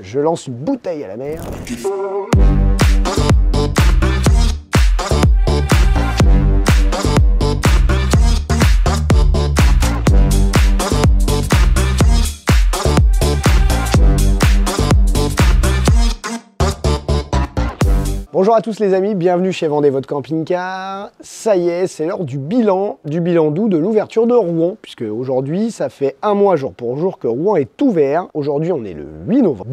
Je lance une bouteille à la mer. Bonjour à tous les amis, bienvenue chez Vendez votre camping-car. Ça y est, c'est l'heure du bilan d'août de l'ouverture de Rouen, puisque aujourd'hui, ça fait un mois jour pour jour que Rouen est ouvert. Aujourd'hui, on est le 8 novembre.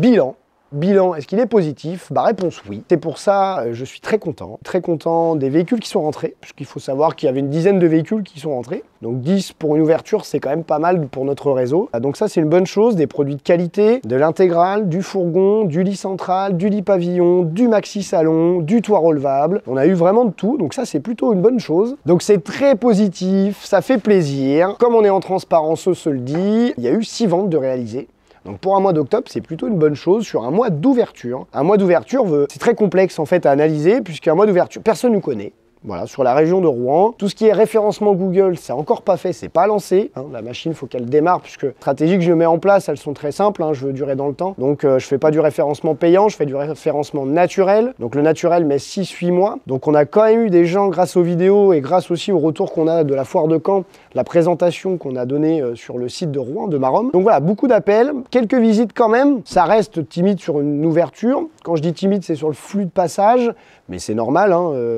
Bilan, est-ce qu'il est positif? Bah réponse oui. C'est pour ça, je suis très content des véhicules qui sont rentrés, puisqu'il faut savoir qu'il y avait une dizaine de véhicules qui sont rentrés. Donc 10 pour une ouverture, c'est quand même pas mal pour notre réseau. Donc ça, c'est une bonne chose, des produits de qualité, de l'intégrale, du fourgon, du lit central, du lit pavillon, du maxi salon, du toit relevable. On a eu vraiment de tout, donc ça, c'est plutôt une bonne chose. Donc c'est très positif, ça fait plaisir. Comme on est en transparence, on se le dit, il y a eu 6 ventes de réalisées. Donc pour un mois d'octobre, c'est plutôt une bonne chose sur un mois d'ouverture. Un mois d'ouverture, c'est très complexe en fait à analyser, puisqu'un mois d'ouverture, personne ne nous connaît. Voilà, sur la région de Rouen. Tout ce qui est référencement Google, c'est encore pas fait, c'est pas lancé. La machine, il faut qu'elle démarre, puisque les stratégies que je mets en place, elles sont très simples, je veux durer dans le temps. Donc je fais pas du référencement payant, je fais du référencement naturel. Donc le naturel met 6-8 mois. Donc on a quand même eu des gens, grâce aux vidéos et grâce aussi au retour qu'on a de la foire de Caen, la présentation qu'on a donnée sur le site de Rouen, de Marom. Donc voilà, beaucoup d'appels, quelques visites quand même. Ça reste timide sur une ouverture. Quand je dis timide, c'est sur le flux de passage, mais c'est normal,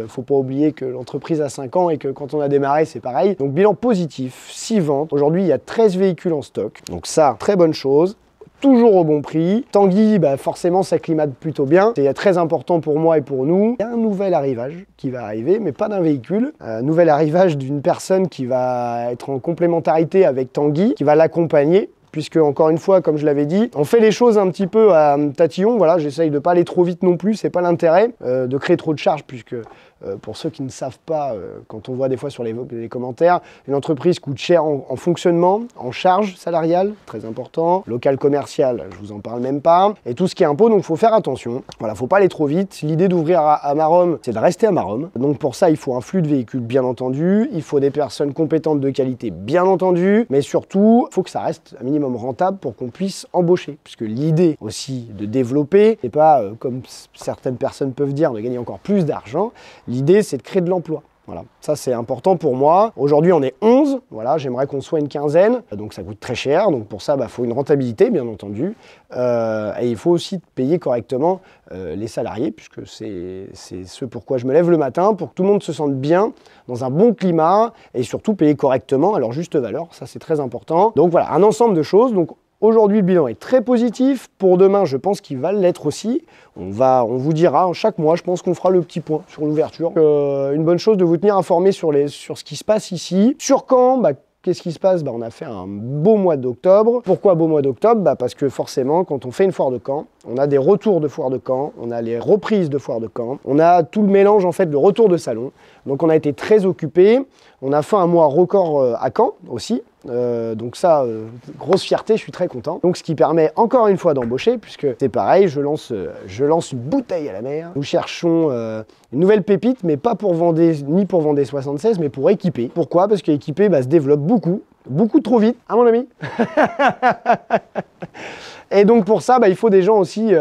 faut pas oublier que l'entreprise a 5 ans et que quand on a démarré, c'est pareil. Donc bilan positif, 6 ventes. Aujourd'hui, il y a 13 véhicules en stock. Donc ça, très bonne chose. Toujours au bon prix. Tanguy, forcément, ça climate plutôt bien. C'est très important pour moi et pour nous. Il y a un nouvel arrivage qui va arriver, mais pas d'un véhicule. Un nouvel arrivage d'une personne qui va être en complémentarité avec Tanguy, qui va l'accompagner. Puisque, encore une fois, comme je l'avais dit, on fait les choses un petit peu à tatillon. Voilà, j'essaye de pas aller trop vite non plus, c'est pas l'intérêt de créer trop de charges, puisque pour ceux qui ne savent pas, quand on voit des fois sur les commentaires, une entreprise coûte cher en fonctionnement, en charge salariale, très important, local commercial, je vous en parle même pas, et tout ce qui est impôt, donc il faut faire attention. Voilà, faut pas aller trop vite. L'idée d'ouvrir à Marom, c'est de rester à Marom. Donc pour ça, il faut un flux de véhicules, bien entendu, il faut des personnes compétentes de qualité, bien entendu, mais surtout, il faut que ça reste un minimum rentable pour qu'on puisse embaucher, puisque l'idée aussi de développer, c'est pas, comme certaines personnes peuvent dire, de gagner encore plus d'argent. L'idée, c'est de créer de l'emploi. Voilà, ça c'est important pour moi. Aujourd'hui, on est 11, voilà, j'aimerais qu'on soit une quinzaine, donc ça coûte très cher, donc pour ça, faut une rentabilité, bien entendu, et il faut aussi payer correctement les salariés, puisque c'est ce pourquoi je me lève le matin, pour que tout le monde se sente bien, dans un bon climat, et surtout payer correctement à leur juste valeur, ça c'est très important. Donc voilà, un ensemble de choses. Donc aujourd'hui, le bilan est très positif. Pour demain, je pense qu'il va l'être aussi. On vous dira chaque mois, je pense qu'on fera le petit point sur l'ouverture. Une bonne chose de vous tenir informé sur ce qui se passe ici. Sur Caen, qu'est-ce qui se passe? On a fait un beau mois d'octobre. Pourquoi beau mois d'octobre? Parce que forcément, quand on fait une foire de Caen, on a des retours de foire de Caen, on a les reprises de foire de Caen, on a tout le mélange en fait de retour de salon. Donc on a été très occupés. On a fait un mois record à Caen aussi. Donc ça, grosse fierté, je suis très content. Donc ce qui permet encore une fois d'embaucher, puisque c'est pareil, je lance une bouteille à la mer. Nous cherchons une nouvelle pépite, mais pas pour Vendée, ni pour Vendée 76, mais pour équiper. Pourquoi? Parce qu'équiper se développe beaucoup trop vite, hein mon ami. Et donc pour ça, il faut des gens aussi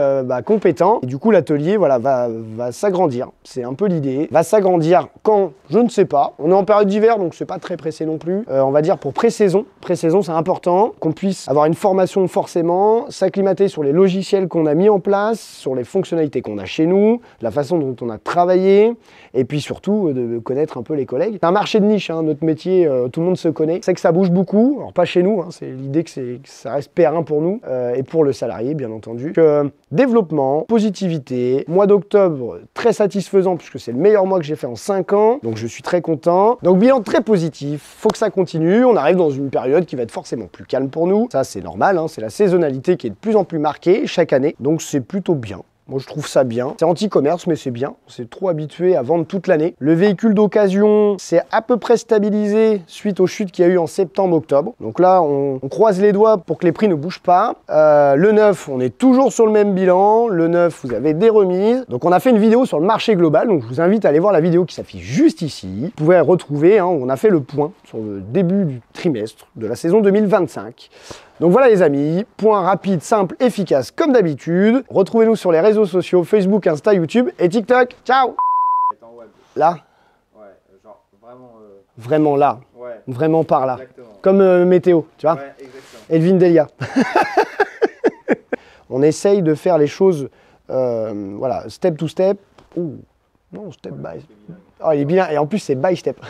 compétents. Et du coup, l'atelier va s'agrandir. C'est un peu l'idée. Va s'agrandir quand? Je ne sais pas. On est en période d'hiver, donc c'est pas très pressé non plus. On va dire pour pré-saison. Pré-saison, c'est important qu'on puisse avoir une formation forcément, s'acclimater sur les logiciels qu'on a mis en place, sur les fonctionnalités qu'on a chez nous, la façon dont on a travaillé, et puis surtout de connaître un peu les collègues. C'est un marché de niche, notre métier, tout le monde se connaît. C'est que ça bouge beaucoup. Alors pas chez nous, c'est l'idée que ça reste PR1 pour nous et pour le salarié, bien entendu. Développement, positivité, mois d'octobre très satisfaisant puisque c'est le meilleur mois que j'ai fait en 5 ans, donc je suis très content. Donc bilan très positif, faut que ça continue, on arrive dans une période qui va être forcément plus calme pour nous, ça c'est normal, c'est la saisonnalité qui est de plus en plus marquée chaque année, donc c'est plutôt bien. Moi, je trouve ça bien. C'est anti-commerce, mais c'est bien. On s'est trop habitué à vendre toute l'année. Le véhicule d'occasion, c'est à peu près stabilisé suite aux chutes qu'il y a eu en septembre-octobre. Donc là, on croise les doigts pour que les prix ne bougent pas. Le neuf, on est toujours sur le même bilan. Le neuf, vous avez des remises. Donc on a fait une vidéo sur le marché global. Donc je vous invite à aller voir la vidéo qui s'affiche juste ici. Vous pouvez retrouver, on a fait le point sur le début du trimestre de la saison 2025. Donc voilà les amis, point rapide, simple, efficace comme d'habitude. Retrouvez-nous sur les réseaux sociaux, Facebook, Insta, YouTube et TikTok. Ciao. Là? Ouais, genre vraiment... Vraiment là. Ouais. Vraiment par là. Exactement. Comme météo, tu vois? Ouais, exactement. Elvin Delia. On essaye de faire les choses, voilà, step to step. Ouh, non, step by. Oh, il est bien. Et en plus, c'est by step.